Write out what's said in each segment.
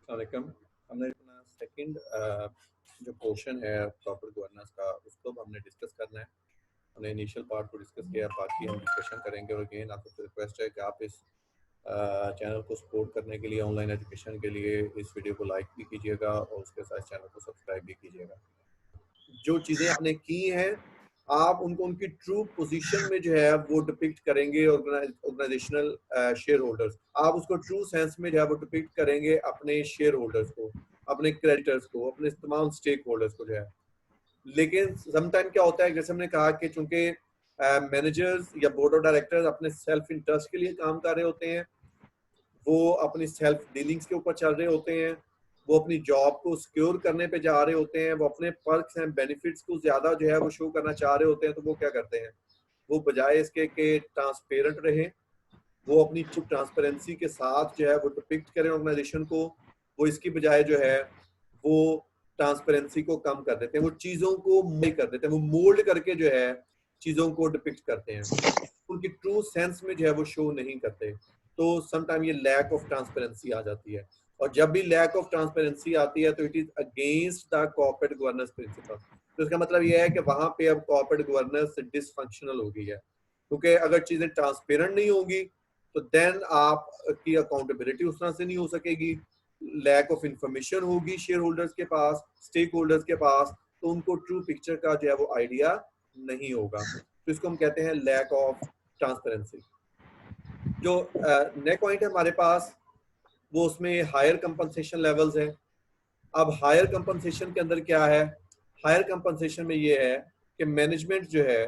वालेकुम। हमने अपना सेकंड जो पोर्शन है प्रॉपर गवर्नेंस का, उसको हमने डिस्कस करना है। हमने इनिशियल पार्ट को डिस्कस किया, बाकी हम डिस्कशन करेंगे। और अगेन आपसे रिक्वेस्ट है कि आप इस चैनल को सपोर्ट करने के लिए, ऑनलाइन एजुकेशन के लिए, इस वीडियो को लाइक भी कीजिएगा और उसके साथ चैनल को सब्सक्राइब भी कीजिएगा। जो चीज़ें आपने की हैं, आप उनको उनकी ट्रू पोजीशन में जो है वो डिपिक्ट करेंगे। ऑर्गेनाइजेशनल शेयर होल्डर्स, आप उसको ट्रू सेंस में जो है वो डिपिक्ट करेंगे अपने शेयर होल्डर्स को, अपने क्रेडिटर्स को, अपने तमाम स्टेक होल्डर्स को जो है। लेकिन समटाइम क्या होता है, जैसे हमने कहा कि चूंकि मैनेजर्स या बोर्ड ऑफ डायरेक्टर्स अपने सेल्फ इंटरेस्ट के लिए काम कर रहे होते हैं, वो अपनी सेल्फ डीलिंग्स के ऊपर चल रहे होते हैं, वो अपनी जॉब को सिक्योर करने पे जा रहे होते हैं, वो अपने पर्क्स एंड बेनिफिट्स को ज्यादा जो है वो शो करना चाह रहे होते हैं। तो वो क्या करते हैं, वो बजाय इसके कि ट्रांसपेरेंट रहे, वो अपनी ट्रांसपेरेंसी के साथ जो है वो डिपिक्ट करें ऑर्गेनाइजेशन को, वो इसकी बजाय जो है वो ट्रांसपेरेंसी को कम कर देते हैं, वो चीजों को मोल्ड कर देते हैं, वो मोल्ड करके जो है चीजों को डिपिक्ट करते हैं, उनकी ट्रू सेंस में जो है वो शो नहीं करते। तो समटाइम ये लैक ऑफ ट्रांसपेरेंसी आ जाती है। और जब भी लैक ऑफ ट्रांसपेरेंसी आती है तो it is against the corporate governance principle. तो इसका मतलब यह है कि वहां पे अब कॉर्पोरेट गवर्नेंस डिसफंक्शनल हो गई है, क्योंकि अगर चीजें ट्रांसपेरेंट नहीं होंगी तो देन आप की अकाउंटेबिलिटी उस तरह से नहीं हो सकेगी, लैक ऑफ इंफॉर्मेशन होगी शेयर होल्डर्स के पास, स्टेक होल्डर्स के पास, तो उनको ट्रू पिक्चर का जो है वो आइडिया नहीं होगा। तो इसको हम कहते हैं लैक ऑफ ट्रांसपेरेंसी। जो नेक्स्ट पॉइंट है हमारे पास, वो उसमें हायर कंपनसेशन लेवल्स हैं। अब हायर कंपनसेशन के अंदर क्या है, हायर कंपनसेशन में ये है कि मैनेजमेंट जो है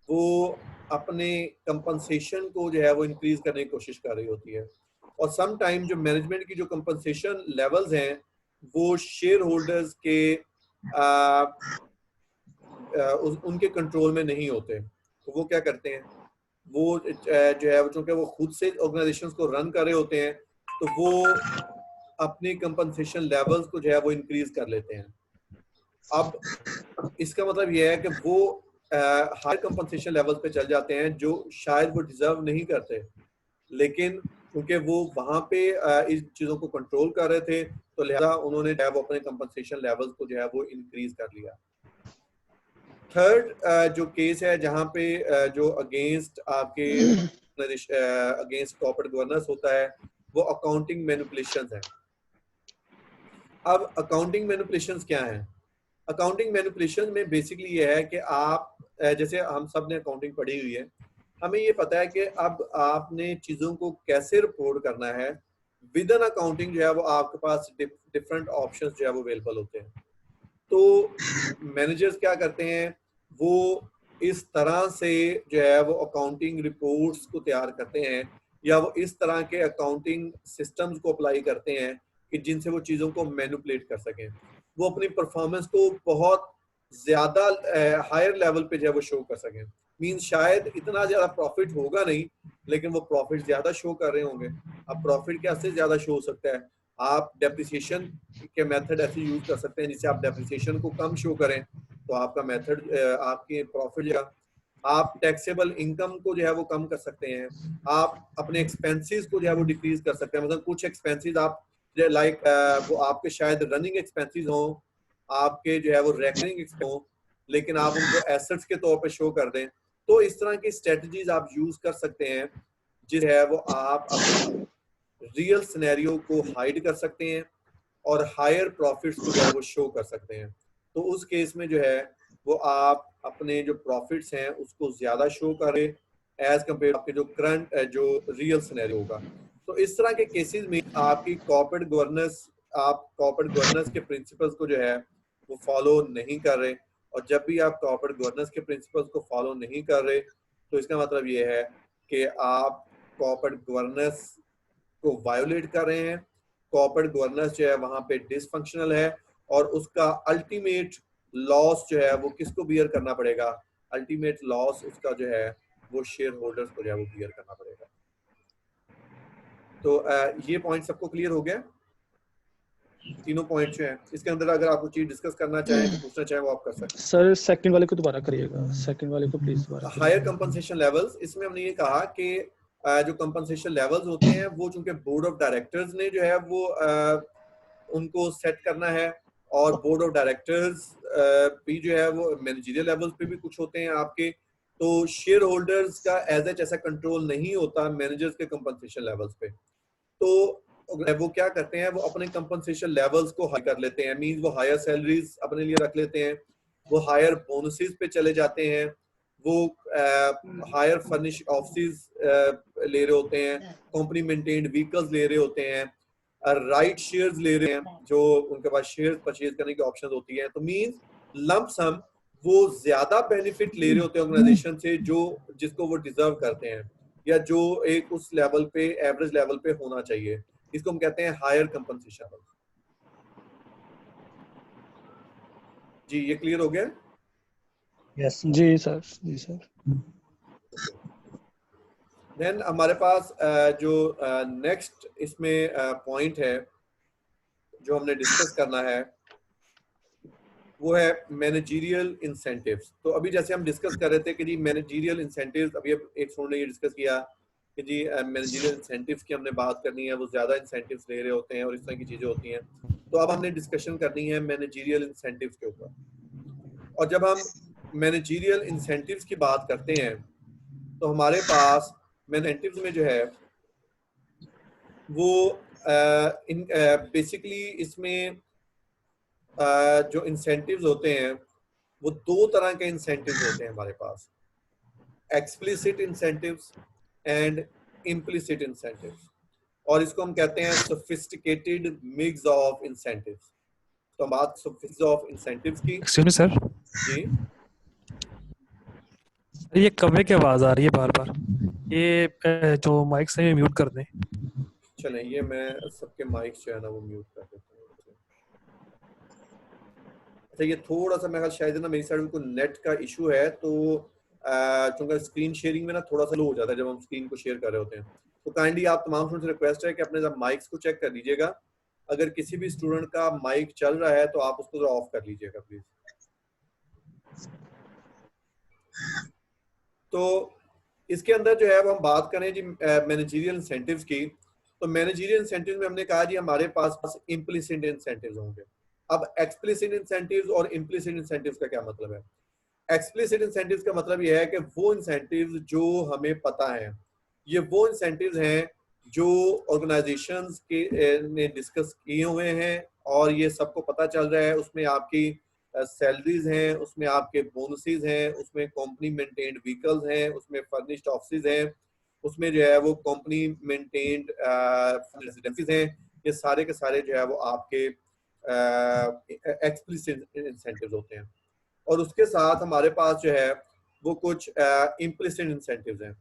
वो अपने कंपनसेशन को जो है वो इंक्रीज करने की कोशिश कर रही होती है। और सम टाइम जो मैनेजमेंट की जो कंपनसेशन लेवल्स हैं वो शेयर होल्डर्स के उनके कंट्रोल में नहीं होते। तो वो क्या करते हैं, वो जो है चूंकि वो खुद से ऑर्गेनाइजेशंस को रन कर रहे होते हैं, तो वो अपनी कंपनसेशन लेवल्स को जो है वो इंक्रीज कर लेते हैं। अब इसका मतलब ये है कि वो हाई कंपनसेशन लेवल्स पे चल जाते हैं जो शायद वो डिजर्व नहीं करते, लेकिन क्योंकि वो वहां पे इस चीजों को कंट्रोल कर रहे थे, तो लिहाजा उन्होंने जो है वो अपने कंपनसेशन लेवल्स को जो है वो इंक्रीज कर लिया। थर्ड जो केस है जहां पे जो अगेंस्ट आपके अगेंस्ट कॉर्पोरेट गवर्नेंस होता है, वो अकाउंटिंग मैनिपुलेशंस है। अब अकाउंटिंग मैनिपुलेशंस क्या है? अकाउंटिंग मैनिपुलेशन में बेसिकली ये है कि आप जैसे हम सब ने अकाउंटिंग पढ़ी हुई है, हमें ये पता है कि अब आपने चीजों को कैसे रिपोर्ट करना है। विद एन अकाउंटिंग जो है वो आपके पास डिफरेंट ऑप्शंस जो है वो अवेलेबल होते हैं। तो मैनेजर्स क्या करते हैं, वो इस तरह से जो है वो अकाउंटिंग रिपोर्ट्स को तैयार करते हैं, या वो इस तरह के अकाउंटिंग सिस्टम्स को अप्लाई करते हैं कि जिनसे वो चीज़ों को मैनिपुलेट कर सकें, वो अपनी परफॉर्मेंस को बहुत ज़्यादा हायर लेवल पे जो है वो शो कर सकें। मीन शायद इतना ज़्यादा प्रॉफिट होगा नहीं, लेकिन वो प्रॉफिट ज़्यादा शो कर रहे होंगे। अब प्रॉफिट कैसे ज़्यादा शो हो सकता है? आप डेप्रिसिएशन के मेथड ऐसे यूज कर सकते हैं जिससे आप डेप्रिसिएशन को कम शो करें, तो आपका मेथड आपके प्रॉफिट या आप टैक्सेबल इनकम को जो है वो कम कर सकते हैं। आप अपने एक्सपेंसेस को जो है वो डिक्रीज कर सकते हैं। मतलब कुछ एक्सपेंसेस आप लाइक वो आपके शायद रनिंग एक्सपेंसेस हों, आपके जो है वो रेकरिंग हो, लेकिन आप उनको एसेट्स के तौर पे शो कर दें। तो इस तरह की स्ट्रेटजीज आप यूज कर सकते हैं, जिस है वो आप अपनी रियल सिनेरियो को हाइड कर सकते हैं और हायर प्रॉफिट्स को जो है वो शो कर सकते हैं। तो उस केस में जो है वो आप अपने जो प्रॉफिट्स हैं उसको ज्यादा शो करें एज कम्पेयर आपके जो करंट जो रियल सिनेरियो होगा। तो इस तरह के केसेस में आपकी कॉर्पोरेट गवर्नेंस, आप कॉर्पोरेट गवर्नेंस के प्रिंसिपल्स को जो है वो फॉलो नहीं कर रहे। और जब भी आप कॉर्पोरेट गवर्नेंस के प्रिंसिपल्स को फॉलो नहीं कर रहे, तो इसका मतलब ये है कि आप कॉर्पोरेट गवर्नेंस को वायोलेट कर रहे हैं। कॉर्पोरेट गवर्नेंस जो है वहां पे डिसफंक्शनल है, और उसका अल्टीमेट लॉस जो है वो किसको बियर करना पड़ेगा? अल्टीमेट लॉस उसका जो है वो शेयर होल्डर्स को जो है वो बियर करना पड़ेगा। तो ये पॉइंट सबको क्लियर हो गया? तीनों पॉइंट जो हैं इसके अंदर अगर आप कुछ चीज डिस्कस करना चाहें, पूछना चाहें, वो आप कर सकते सर सेकंड वाले को दोबारा करिएगा, सेकंड वाले को प्लीज दोबारा हैं। हायर करिएगा। कंपनसेशन लेवल्स, इसमें हमने ये कहा कि जो कंपनसेशन लेवल्स होते हैं वो चूंकि बोर्ड ऑफ डायरेक्टर्स ने जो है वो उनको सेट करना है, और बोर्ड ऑफ डायरेक्टर्स भी जो है वो मैनेजरियल लेवल्स पे भी कुछ होते हैं आपके, तो शेयर होल्डर्स का एज एच ऐसा कंट्रोल नहीं होता मैनेजर्स के कंपनसेशन लेवल्स पे। तो वो क्या करते हैं, वो अपने कंपनसेशन लेवल्स को हाई कर लेते हैं, मींस वो हायर सैलरीज अपने लिए रख लेते हैं, वो हायर बोनसेस पे चले जाते हैं, वो हायर फर्निश ऑफिस ले रहे होते हैं, कंपनी मेंटेन्ड व्हीकल्स ले रहे होते हैं, राइट शेयर्स ले रहे हैं, जो उनके पास शेयर्स परचेज करने की ऑप्शन होती है। तो मींस लंप सम वो ज्यादा बेनिफिट ले रहे होते हैं ऑर्गेनाइजेशन से, जो जिसको वो डिजर्व करते हैं, या जो एक उस लेवल पे एवरेज लेवल पे होना चाहिए। इसको हम कहते हैं हायर कंपनसेशन। जी ये क्लियर हो गया? यस जी सर, जी सर। देन हमारे पास जो नेक्स्ट इसमें पॉइंट है जो हमने डिस्कस करना है वो है मैनेजरियल इंसेंटिव्स। तो अभी जैसे हम डिस्कस कर रहे थे कि जी मैनेजरियल इंसेंटिव्स, अभी एक स्टूडेंट ने ये डिस्कस किया कि जी मैनेजरियल इंसेंटिव्स की हमने बात करनी है, वो ज्यादा इंसेंटिव्स ले रहे होते हैं और इस तरह की चीजें होती हैं। तो अब हमने डिस्कशन करनी है मैनेजरियल इंसेंटिव्स के ऊपर। और जब हम मैनेजरियल इंसेंटिव्स की बात करते हैं तो हमारे पास इंसेंटिव्स में जो है वो बेसिकली इसमें जो इंसेंटिव्स होते हैं वो दो तरह के इंसेंटिव्स होते हैं हमारे पास, explicit incentives and implicit incentives, और इसको हम कहते हैं सोफिस्टिकेटेड मिक्स ऑफ इंसेंटिव्स। तो हम बात सोफिस्टिकेटेड ऑफ इंसेंटिव्स की। एक्सक्यूज मी सर, जी ये कमरे की आवाज आ रही है बार बार, ये जो माइक से म्यूट कर दें। चलें, ये मैं सबके माइक्स जो है ना वो म्यूट कर देता हूँ। अच्छा ये थोड़ा सा मैं शायद ना मेरी साइड में कोई नेट का इशू है, तो चूंकि स्क्रीन शेयरिंग में ना थोड़ा सा लो हो जाता है जब हम स्क्रीन को शेयर कर रहे होते हैं। तो काइंडली आप तमाम स्टूडेंट से रिक्वेस्ट है कि अपने माइक्स को चेक कर लीजिएगा। अगर किसी भी स्टूडेंट का माइक चल रहा है तो आप उसको जरा ऑफ कर लीजिएगा प्लीज। तो इसके अंदर जो है वो हम बात करें जी मैनेजरियल इंसेंटिव्स की। तो मैनेजरियल इंसेंटिव्स में हमने कहा जी हमारे पास इम्प्लिसिट इंसेंटिव्स होंगे। अब एक्सप्लिसिट इंसेंटिव्स और इम्प्लिसिट इंसेंटिव्स का क्या मतलब है? एक्सप्लिसिट इंसेंटिव्स का मतलब यह है कि वो इंसेंटिव्स जो हमें पता है, ये वो इंसेंटिव्स हैं जो ऑर्गेनाइजेशंस के ने डिस्कस किए हुए हैं और ये सबको पता चल रहा है। उसमें आपकी सैलरीज हैं, उसमें आपके बोनसेस हैं, उसमें कंपनी मेंटेन्ड व्हीकल्स हैं, उसमें फर्निश्ड ऑफिस हैं, उसमें जो है वो कंपनी मेंटेन्ड रेजिडेंसीज हैं। ये सारे के सारे जो है वो आपके एक्सप्लिसिट इंसेंटिव्स होते हैं। और उसके साथ हमारे पास जो है वो कुछ इम्प्लिसिट इंसेंटिव्स हैं।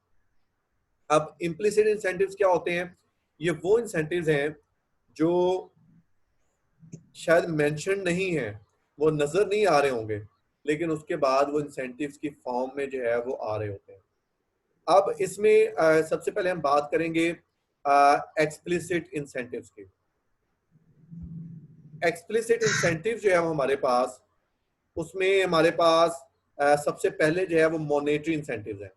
अब इम्प्लिसिट इंसेंटिव्स क्या होते हैं? ये वो इंसेंटिव्स हैं जो शायद मेंशन नहीं है, वो नजर नहीं आ रहे होंगे, लेकिन उसके बाद वो इंसेंटिव्स की फॉर्म में जो है वो आ रहे होते हैं। अब इसमें सबसे पहले हम बात करेंगे एक्सप्लिसिट इंसेंटिव्स की। एक्सप्लिसिट इंसेंटिव जो है वो हमारे पास, उसमें हमारे पास सबसे पहले जो है वो मॉनेटरी इंसेंटिव्स हैं।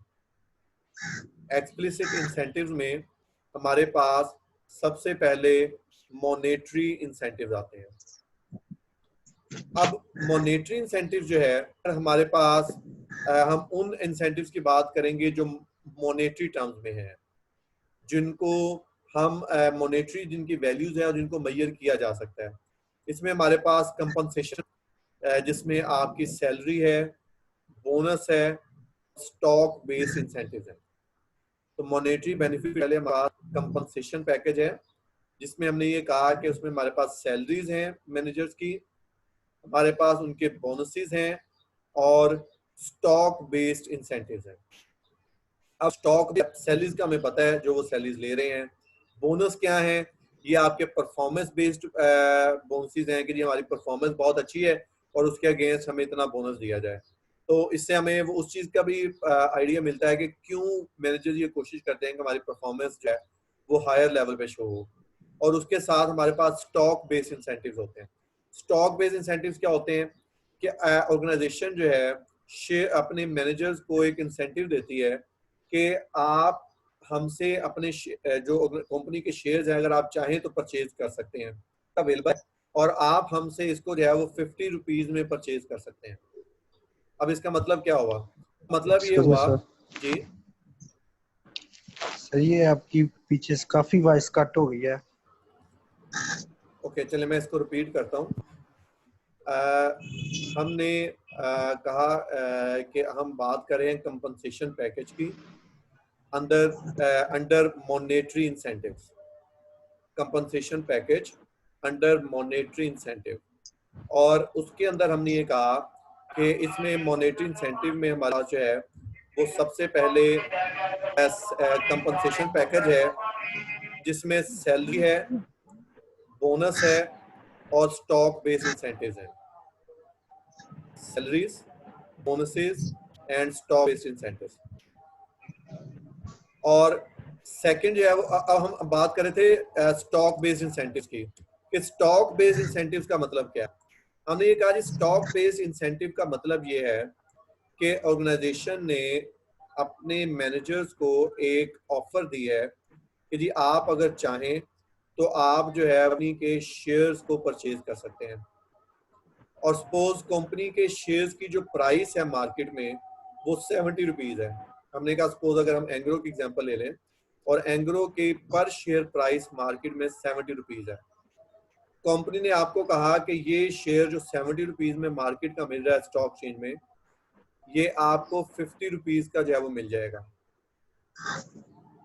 एक्सप्लिसिट इंसेंटिव्स में हमारे पास सबसे पहले मॉनेटरी इंसेंटिव्स आते हैं। अब मॉनेटरी इंसेंटिव जो है हमारे पास हम उन इंसेंटिव्स की बात करेंगे जो मॉनेटरी टर्म्स में है, जिनको हम मॉनेटरी जिनकी वैल्यूज है और जिनको मेजर किया जा सकता है। इसमें हमारे पास कंपनसेशन जिसमें आपकी सैलरी है, बोनस है, स्टॉक बेस्ड इंसेंटिव है। तो मॉनेटरी बेनिफिट पहले हमारा कंपनसेशन पैकेज है, जिसमें हमने ये कहा कि उसमें हमारे पास सैलरीज हैं मैनेजर्स की, हमारे पास उनके बोनसेस हैं और स्टॉक बेस्ड इंसेंटिव्स हैं। अब स्टॉक सैलरीज का हमें पता है जो वो सैलरीज ले रहे हैं। बोनस क्या है? ये आपके परफॉर्मेंस बेस्ड बोनसेस हैं कि जी हमारी परफॉर्मेंस बहुत अच्छी है और उसके अगेंस्ट हमें इतना बोनस दिया जाए। तो इससे हमें वो उस चीज़ का भी आइडिया मिलता है कि क्यों मैनेजर ये कोशिश करते हैं कि हमारी परफॉर्मेंस जो है वो हायर लेवल पे शो हो। और उसके साथ हमारे पास स्टॉक बेस्ड इंसेंटिव्स होते हैं। स्टॉक बेस्ड इंसेंटिव्स क्या होते हैं कि ऑर्गेनाइजेशन जो है शेयर अपने मैनेजर्स को एक इंसेंटिव देती है कि आप हमसे अपने जो कंपनी के शेयर्स हैं अगर आप चाहें तो परचेज कर सकते हैं, अवेलेबल है, और आप हमसे इसको जो है वो 50 रुपीज में परचेज कर सकते हैं। अब इसका मतलब क्या हुआ? मतलब ये एक्सक्यूज मी हुआ सर, जी। सही है, आपकी पीछे से काफी वॉइस कट हो गई है। ओके, चलिए मैं इसको रिपीट करता हूँ। हमने कहा कि हम बात कर रहे हैं कंपनसेशन पैकेज की under monetary incentives, compensation package under monetary incentive. और उसके अंदर हमने ये कहा कि इसमें मॉनेटरी इंसेंटिव में हमारा जो है वो सबसे पहले कंपनसेशन पैकेज है जिसमें सैलरी है, बोनस है और स्टॉक बेस्ड इंसेंटिव्स हैं। Salaries, bonuses and stock based incentives. और सेकंड जो है वो अब हम बात कर रहे थे स्टॉक बेस्ड इंसेंटिव्स की कि स्टॉक बेस्ड इंसेंटिव्स का मतलब क्या है। हमने ये कहा जी स्टॉक बेस्ड इंसेंटिव का मतलब ये है कि ऑर्गेनाइजेशन ने अपने मैनेजर्स को एक ऑफर दी है कि जी आप अगर चाहें तो आप जो है अपनी के शेयर्स को परचेज कर सकते हैं। और सपोज कंपनी के शेयर्स की जो प्राइस है मार्केट में वो 70 रुपीज है। हमने कहा सपोज अगर हम एंग्रो की एग्जांपल ले लें और एंग्रो के पर शेयर प्राइस मार्केट में 70 रुपीज है। कंपनी ने आपको कहा कि ये शेयर जो 70 रुपीज में मार्केट का मिल रहा है स्टॉक चेंज में, ये आपको 50 रुपीज का जो है वो मिल जाएगा।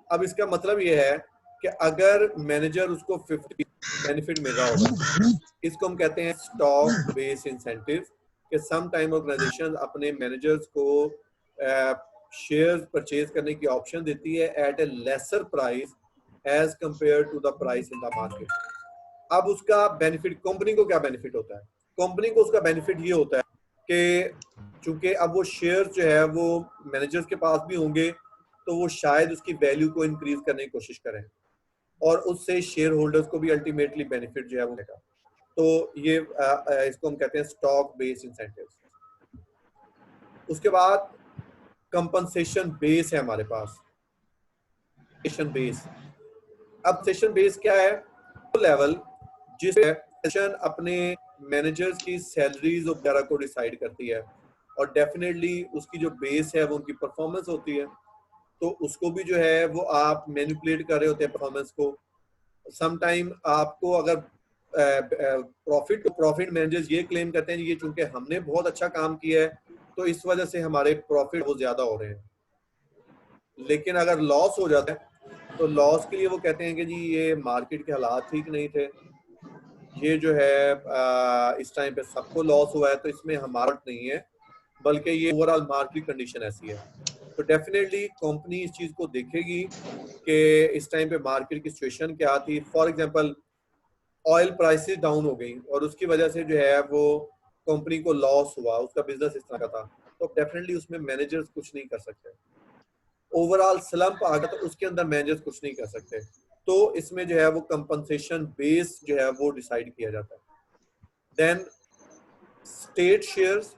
अब इसका मतलब ये है कि अगर मैनेजर उसको 50 बेनिफिट मिल रहा होगा, इसको हम कहते हैं स्टॉक बेस्ड इंसेंटिव कि सम टाइम ऑर्गेनाइजेशन अपने मैनेजर्स को शेयर्स परचेज करने की ऑप्शन देती है at a lesser price as compared to the price in the market. अब उसका बेनिफिट कंपनी को क्या बेनिफिट होता है? कंपनी को उसका बेनिफिट ये होता है कि चूंकि अब वो शेयर जो है वो मैनेजर्स के पास भी होंगे तो वो शायद उसकी वैल्यू को इंक्रीज करने की कोशिश करें और उससे शेयर होल्डर्स को भी अल्टीमेटली बेनिफिट जो है वो मिलेगा। तो ये इसको हम कहते हैं स्टॉक बेस्ड इंसेंटिव्स। उसके बाद कंपनसेशन बेस है हमारे पास, सेशन बेस। अब सेशन बेस क्या है? वो लेवल जिसमें अपने मैनेजर्स की सैलरीज वगैरह को डिसाइड करती है और डेफिनेटली उसकी जो बेस है वो उनकी परफॉर्मेंस होती है। तो उसको भी जो है वो आप मैनिपुलेट कर रहे होते हैं परफॉर्मेंस को। समटाइम आपको अगर प्रॉफिट मैनेजर्स ये क्लेम करते हैं ये चूंकि हमने बहुत अच्छा काम किया है तो इस वजह से हमारे प्रॉफिट बहुत ज्यादा हो रहे हैं। लेकिन अगर लॉस हो जाता है तो लॉस के लिए वो कहते हैं कि जी ये मार्केट के हालात ठीक नहीं थे, ये जो है इस टाइम पे सबको लॉस हुआ है तो इसमें हमारा नहीं है बल्कि ये ओवरऑल मार्केट कंडीशन ऐसी है। तो डेफिनेटली कंपनी इस चीज को देखेगी कि इस टाइम पे मार्केट की सिचुएशन क्या थी। For example oil prices down हो गई और उसकी वजह से जो है वो कंपनी को लॉस हुआ, उसका बिजनेस इस तरह का था, तो डेफिनेटली उसमें मैनेजर्स कुछ नहीं कर सकते। ओवरऑल स्लंप आ गया तो उसके अंदर मैनेजर्स कुछ नहीं कर सकते। तो इसमें जो है वो कंपनसेशन बेस जो है वो डिसाइड किया जाता है। देन स्टेट शेयर्स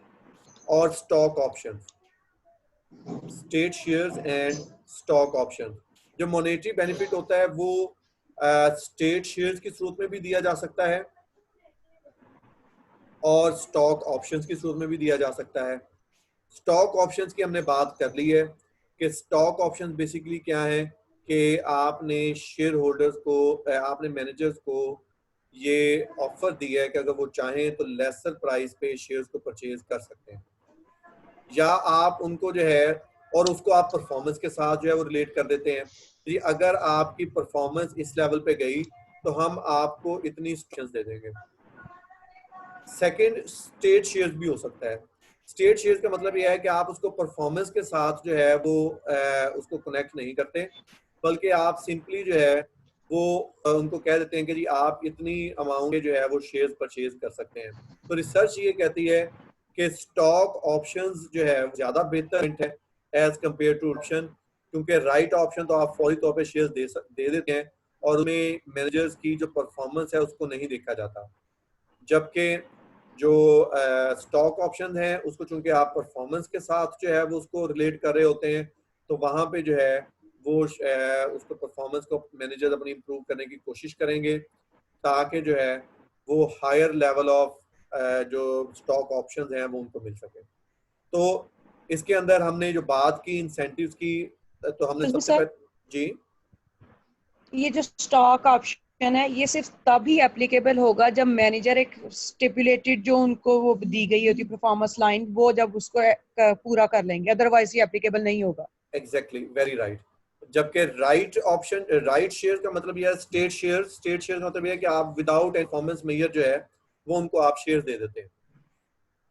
और stock options, state shares and stock option. जो मॉनेटरी बेनिफिट होता है वो स्टेट शेयर्स की सूरत में भी दिया जा सकता है और स्टॉक ऑप्शंस की सूरत में भी दिया जा सकता है। स्टॉक ऑप्शंस की हमने बात कर ली है कि स्टॉक ऑप्शंस बेसिकली क्या है कि आपने शेयर होल्डर्स को, आपने मैनेजर्स को ये ऑफर दिया है कि अगर वो चाहें तो लेसर प्राइस पे शेयर्स को परचेज कर सकते हैं, या आप उनको जो है और उसको आप परफॉर्मेंस के साथ जो है वो रिलेट कर देते हैं कि अगर आपकी परफॉर्मेंस इस लेवल पे गई तो हम आपको इतनी इंस्ट्रक्शंस दे देंगे। सेकंड स्टेट शेयर्स भी हो सकता है। स्टेट शेयर्स का मतलब यह है कि आप उसको परफॉर्मेंस के साथ जो है वो उसको कनेक्ट नहीं करते बल्कि आप सिंपली जो है वो उनको कह देते हैं कि जी आप इतनी अमाउंट के जो है वो शेयर्स परचेज कर सकते हैं। तो रिसर्च ये कहती है कि स्टॉक ऑप्शंस जो है ज्यादा बेहतर है एज कंपेयर टू ऑप्शन, क्योंकि राइट ऑप्शन तो आप फौरी तौर पे शेयर्स दे देते हैं और उनमें मैनेजर्स की जो परफॉर्मेंस है उसको नहीं देखा जाता, जबकि जो स्टॉक ऑप्शन है उसको चूंकि आप परफॉर्मेंस के साथ जो है वो उसको रिलेट कर रहे होते हैं, तो वहां पे जो है वो उसको परफॉर्मेंस को मैनेजर अपनी इम्प्रूव करने की कोशिश करेंगे ताकि जो है वो हायर लेवल ऑफ जो स्टॉक ऑप्शंस हैं वो उनको मिल सके। तो इसके अंदर हमने जो बात की इंसेंटिव्स की, तो हमने सबसे सर, पहले जी ये जो स्टॉक ऑप्शन है ये सिर्फ तभी एप्लीकेबल होगा जब मैनेजर एक स्टिपुलेटेड जो उनको वो दी गई होती परफॉर्मेंस लाइन वो जब उसको पूरा कर लेंगे, अदरवाइज ये एप्लीकेबल नहीं होगा। Exactly, very right. जबकि राइट ऑप्शन, राइट शेयर का मतलब यह है स्टेट शेयर, स्टेट शेयर का मतलब यह है कि आप विदाउट परफॉर्मेंस मेजर जो है वो उनको आप शेयर दे देते हैं।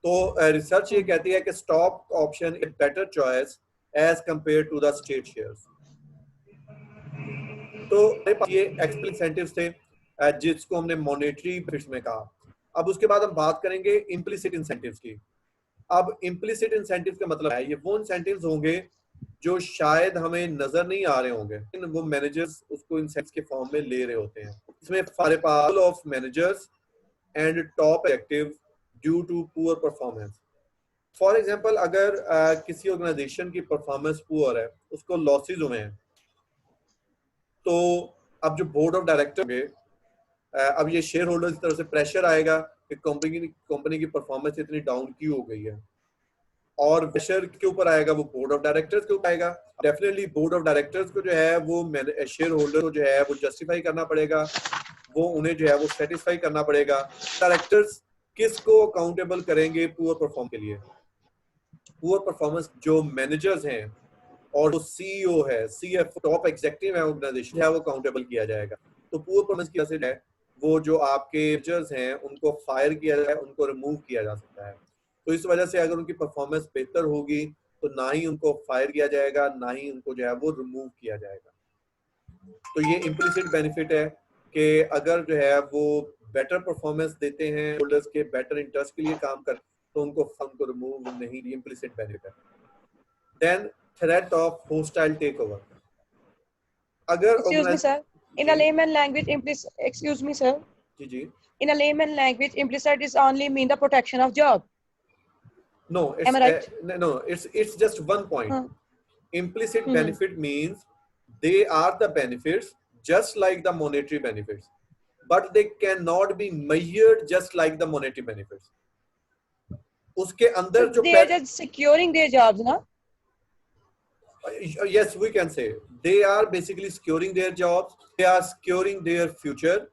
तो रिसर्च ये कहती है कि stock option is better choice as compared to the state shares. तो ये एक्सप्लिसिट इंसेंटिव्स थे जिसको हमने मॉनेटरी बेनिफिट्स में कहा। अब उसके बाद हम बात करेंगे इम्प्लिसिट इंसेंटिव्स की। अब इम्प्लिसिट इंसेंटिव्स का मतलब है ये वो इंसेंटिव्स होंगे जो शायद हमें नजर नहीं आ रहे होंगे, लेकिन वो मैनेजर्स उसको इंसेंटिव्स के फॉर्म में ले रहे होते हैं। इसमें for off managers and top active due to poor performance. For example, अगर किसी ऑर्गेनाइजेशन की परफॉर्मेंस पुअर है, उसको लॉसेज हुए हैं, तो अब जो बोर्ड ऑफ डायरेक्टर होंगे, अब ये शेयर होल्डर्स की तरफ से प्रेशर आएगा कि कंपनी की परफॉर्मेंस इतनी डाउन क्यों हो गई है, और प्रेशर के ऊपर आएगा वो बोर्ड ऑफ डायरेक्टर्स के ऊपर आएगा। डेफिनेटली बोर्ड ऑफ डायरेक्टर्स को जो है वो शेयर होल्डर को जो है वो जस्टिफाई करना पड़ेगा, वो उन्हें जो है वो सेटिस्फाई करना पड़ेगा। डायरेक्टर्स किसको अकाउंटेबल करेंगे पुअर परफॉर्म के लिए? पुअर परफॉर्मेंस जो मैनेजर्स हैं और जो सीईओ है, सीएफ, टॉप एग्जीक्यूटिव है ऑर्गेनाइजेशन है, वो अकाउंटेबल किया जाएगा। तो पुअर परफॉर्मेंस की वजह से है वो जो आपके मैनेजर्स हैं उनको फायर किया जाए, उनको रिमूव किया जा सकता है। तो इस वजह से अगर उनकी परफॉर्मेंस बेहतर होगी तो ना ही उनको फायर किया जाएगा, ना ही उनको जो है वो रिमूव किया जाएगा। तो ये इम्प्लिसिट बेनिफिट है कि अगर जो है वो बेटर परफॉर्मेंस देते हैं, होल्डर्स के बेटर इंटरेस्ट के लिए काम कर, तो उनको रिमूव नहीं, इम्प्लिसिट बेनिफिट है। Then threat of hostile takeover. अगर Excuse me, sir. In a जी layman language, excuse me, sir. जी In a layman language, implicit is only mean the protection of job. no, it's Am I right? no, it's just one point. Huh. Implicit benefit means they are the benefits just like the monetary benefits, but they cannot be measured just like the monetary benefits. उसके अंदर जो They are just securing their jobs, na? yes, we can say they are basically securing their jobs, they are securing their future,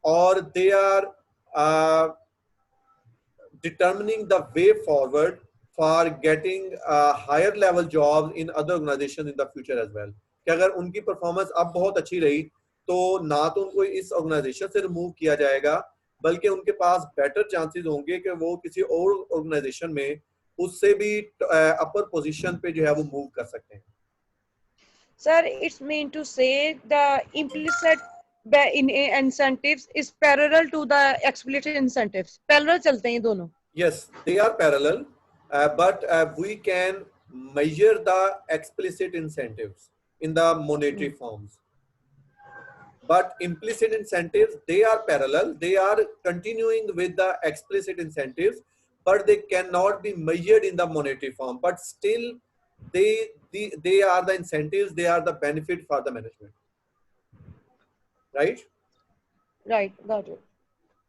or they are determining the way forward for getting higher level jobs in other organizations in the future as well. कि अगर उनकी performance अब बहुत अच्छी रही तो ना तो उनको इस ऑर्गेनाइजेशन से रिमूव किया जाएगा, बल्कि उनके पास बेटर चांसेस होंगे कि वो किसी और ऑर्गेनाइजेशन में उससे भी अपर पोजीशन पे जो है वो मूव कर सकते हैं। Sir, it's mean to say the implicit incentives is parallel to the explicit incentives. Parallel चलते हैं ये दोनों. Yes, they are parallel, but we can measure the explicit incentives in the monetary forms. But implicit incentives, they are parallel, they are continuing with the explicit incentives, but they cannot be measured in the monetary form. But still, they are the incentives, they are the benefit for the management. Right? Right, got it.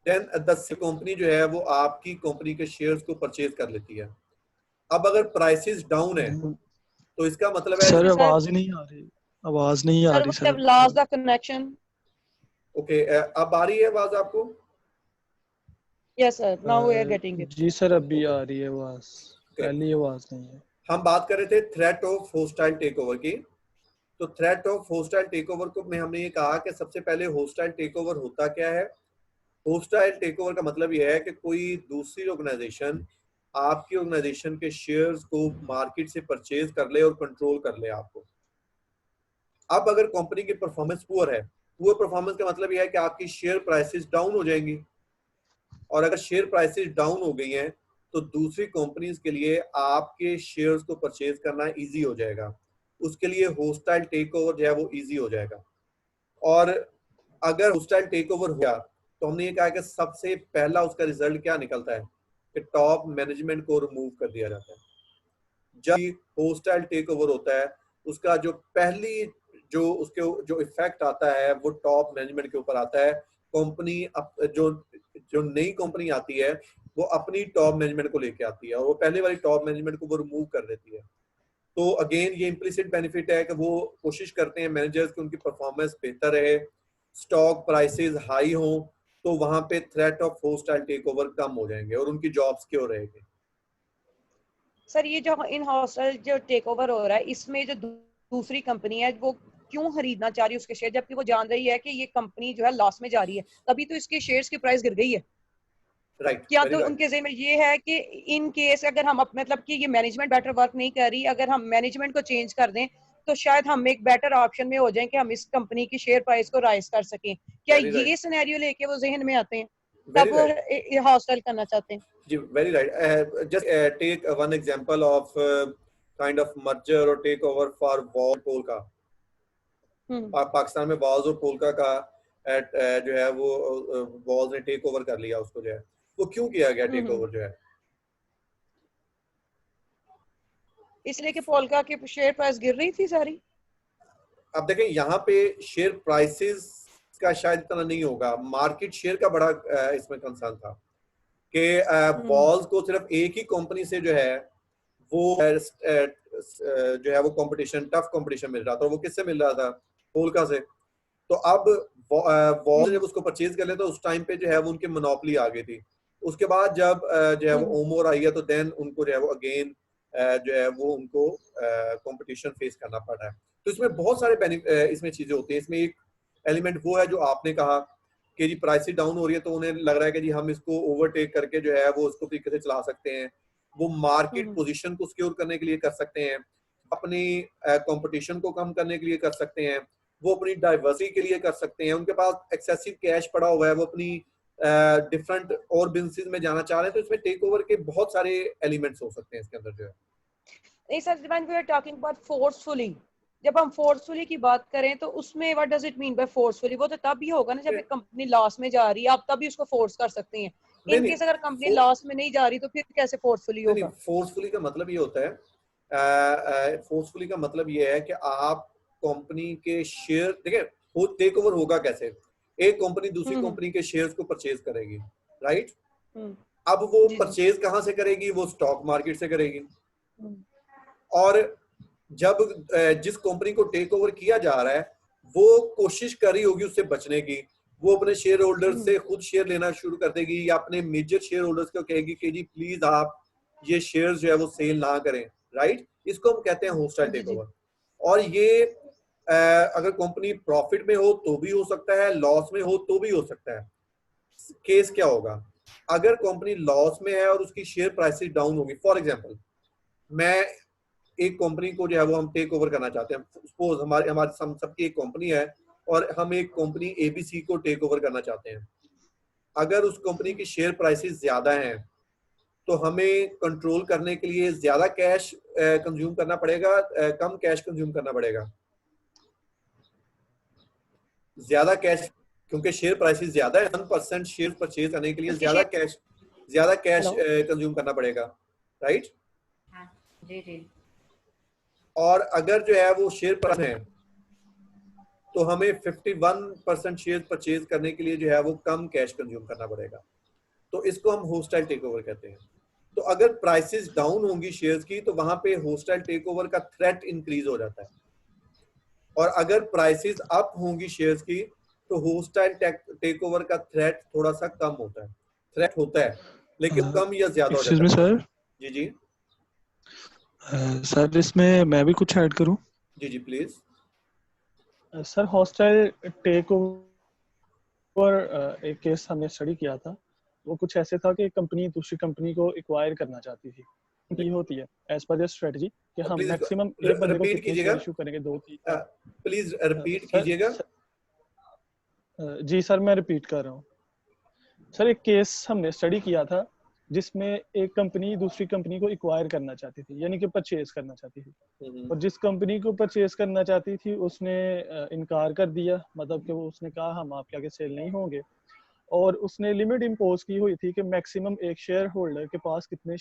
Then the company जो है वो आपकी company के shares को purchase कर लेती है। अब अगर प्राइसेस डाउन है तो इसका मतलब है सर आवाज ही नहीं आ रही, आवाज नहीं आ रही Sir, we sir. have lost the connection. Okay, अब आ रही है आवाज आपको? Yes, sir. Now we are getting it. जी सर अभी आ रही है आवाज, पहली आवाज नहीं है। हम बात कर रहे थे थ्रेट ऑफ होस्टाइल टेकओवर की। तो थ्रेट ऑफ होस्टाइल टेकओवर को में हमने ये कहा कि सबसे पहले होस्टाइल टेकओवर होता क्या है। होस्टाइल टेकओवर का मतलब यह है कि कोई दूसरी ऑर्गेनाइजेशन आपकी ऑर्गेनाइजेशन के शेयर्स को मार्केट से परचेज कर ले और कंट्रोल कर ले आपको। अब अगर कंपनी की परफॉर्मेंस पुअर है, पुअर परफॉर्मेंस का मतलब यह है कि आपकी शेयर प्राइसेस डाउन हो जाएंगी, और अगर शेयर प्राइसेस डाउन हो गई हैं तो दूसरी कंपनीज के लिए आपके शेयर्स को परचेज करना इजी हो जाएगा, उसके लिए होस्टाइल टेकओवर जो है वो इजी हो जाएगा। और अगर होस्टाइल टेक ओवर हुआ तो हमने ये कहा कि सबसे पहला उसका रिजल्ट क्या निकलता है कि टॉप मैनेजमेंट को रिमूव कर दिया जाता है। जब होस्टाइल टेक ओवर होता है उसका जो पहली जो उसके जो इफेक्ट आता है वो टॉप मैनेजमेंट के ऊपर आता है। कंपनी जो जो नई कंपनी आती है वो अपनी टॉप मैनेजमेंट को लेके आती है और वो पहले वाली टॉप मैनेजमेंट को वो रिमूव कर देती है। तो अगेन ये इम्प्लिसिट बेनिफिट है कि वो कोशिश करते हैं मैनेजर्स की उनकी परफॉर्मेंस बेहतर रहे, स्टॉक प्राइसेस हाई हो, तो वहां पे threat of hostile take over कम हो जाएंगे और उनकी जॉब सिक्योर रहेगी। सर ये जो इन हॉस्टल जो टेक ओवर हो रहा है इसमें जो दूसरी कंपनी है वो क्यों खरीदना चाह रही है उसके शेयर, जबकि वो जान रही है कि ये कंपनी जो है लॉस में जा रही है, तभी तो इसके शेयर्स की प्राइस गिर गई है। राइट, क्या तो उनके ज़हन में ये है कि इन केस अगर हम मतलब कि ये मैनेजमेंट बेटर वर्क नहीं कर रही, अगर हम मैनेजमेंट को चेंज कर दें तो शायद हम एक बेटर ऑप्शन में हो जाएं कि हम इस कंपनी की शेयर प्राइस को राइज कर सकें। क्या ये सिनेरियो लेके वो जहन में आते हैं तब वो हॉस्टल करना चाहते हैं? जी, very right. Just take one example of kind of merger और take over for Wall's Polka. Pakistan में वॉल्स और पोलका का जो है वो वॉल्स ने टेक ओवर कर लिया उसको, जो है वो क्यों किया गया टेक ओवर जो है? इसलिए कि पोलका की शेयर प्राइस गिर रही थी सारी। अब देखें यहाँ पे शेयर प्राइसेस का शायद इतना नहीं होगा, मार्केट शेयर का बड़ा इसमें कंसर्न था कि वॉल्स को सिर्फ एक ही कंपनी से जो है वो कंपटीशन, टफ कंपटीशन मिल रहा था। वो किससे मिल रहा था? पोलका से। तो अब वॉल्स जब उसको परचेज कर लिया तो उस टाइम पे जो है वो उनकी मोनोपोली आ गई थी। उसके बाद जब जो है वो ओमोर आई है तो देन उनको जो है वो अगेन जो है वो उनको कंपटीशन फेस करना पड़ा है। तो इसमें बहुत सारे इसमें चीजें होती हैं। इसमें एक एलिमेंट वो है जो आपने कहा कि जी प्राइस डाउन हो रही है तो उन्हें लग रहा है कि जी हम इसको ओवरटेक करके जो है वो उसको तरीके से चला सकते हैं। वो मार्केट पोजीशन को सिक्योर करने के लिए कर सकते हैं, अपनी कंपटीशन को कम करने के लिए कर सकते हैं, वो अपनी डाइवर्सिटी के लिए कर सकते हैं। उनके पास एक्सेसिव कैश पड़ा हुआ है, वो अपनी डिफरेंट और बिजनेस में जाना चाह रहे हैं। तो इसमें टेक ओवर के बहुत सारे एलिमेंट्स हो सकते हैं इसके अंदर जो है। नहीं sir, when we are talking about forcefully, जब हम फोर्सफुली की बात करें तो उसमें what does it mean by forcefully? वो तो तब ही होगा ना जब एक कंपनी लॉस में जा रही है, आप तभी उसको फोर्स कर सकते हैं। इन केस अगर कंपनी लॉस में नहीं जा रही तो फिर कैसे फोर्सफुली होगा? फोर्सफुली का मतलब ये होता है, फोर्सफुली का मतलब ये है कि आप कंपनी के शेयर, देखिए टेक ओवर होगा कैसे? एक कंपनी दूसरी कंपनी के शेयर्स को परचेज करेगी, राइट? अब वो परचेज कहां से करेगी? वो स्टॉक मार्केट से करेगी। और जब जिस कंपनी को टेक ओवर किया जा रहा है वो कोशिश कर रही होगी उससे बचने की, वो अपने शेयर होल्डर्स से खुद शेयर लेना शुरू कर देगी या अपने मेजर शेयर होल्डर्स को कहेगी कि जी प्लीज आप ये शेयर्स जो है वो सेल ना करें, राइट? इसको हम कहते हैं होस्टाइल टेक ओवर। और ये अगर कंपनी प्रॉफिट में हो तो भी हो सकता है, लॉस में हो तो भी हो सकता है। केस क्या होगा? अगर कंपनी लॉस में है और उसकी शेयर प्राइसेस डाउन होगी, फॉर एग्जांपल मैं एक कंपनी को जो है वो हम टेक ओवर करना चाहते हैं, सपोज हमारे सबकी एक कंपनी है और हम एक कंपनी एबीसी को टेक ओवर करना चाहते हैं। अगर उस कंपनी की शेयर प्राइसेस ज्यादा हैं तो हमें कंट्रोल करने के लिए ज्यादा कैश कंज्यूम करना पड़ेगा, कम कैश कंज्यूम करना पड़ेगा? ज्यादा कैश, क्योंकि शेयर प्राइसेस ज्यादा है, 1% शेयर परचेज करने के लिए ज्यादा कैश कंज्यूम करना पड़ेगा, राइट? जी जी। और अगर जो है वो शेयर प्राइस है तो हमें 51% शेयर परचेज करने के लिए जो है वो कम कैश कंज्यूम करना पड़ेगा। तो इसको हम होस्टाइल टेक ओवर कहते हैं। तो अगर प्राइसेस डाउन होंगी शेयर्स की तो वहां पे होस्टाइल टेक ओवर का थ्रेट इंक्रीज हो जाता है, और अगर प्राइसेस अप होंगी शेयर्स की तो होस्टाइल टेक ओवर का थ्रेट थोड़ा सा कम होता है। थ्रेट होता है लेकिन कम या ज्यादा हो जाता है। सर जी जी सर इसमें मैं भी कुछ ऐड करूं? जी जी please. Sir hostile take over एक केस हमने स्टडी किया था, वो कुछ ऐसे था कि कंपनी दूसरी कंपनी को एक्वायर करना चाहती थी। ये होती है एज पर दिस स्ट्रेटजी कि हम मैक्सिमम एक बंदे को कितने इशू करेंगे, 2-3। प्लीज रिपीट कीजिएगा। जी सर मैं रिपीट कर रहा हूँ। सर एक केस हमने स्टडी किया था जिसमें एक कंपनी दूसरी कंपनी को एक्वायर करना चाहती थी, यानी कि परचेज करना चाहती थी। और जिस कंपनी को परचेज करना चाहती थी उसने इनकार कर दिया, मतलब कि वो उसने कहा हम आपके आगे सेल नहीं होंगे। और उसने लिमिट इम्पोज की हुई थी कि मैक्सिमम एक शेयर होल्डर के पास कितने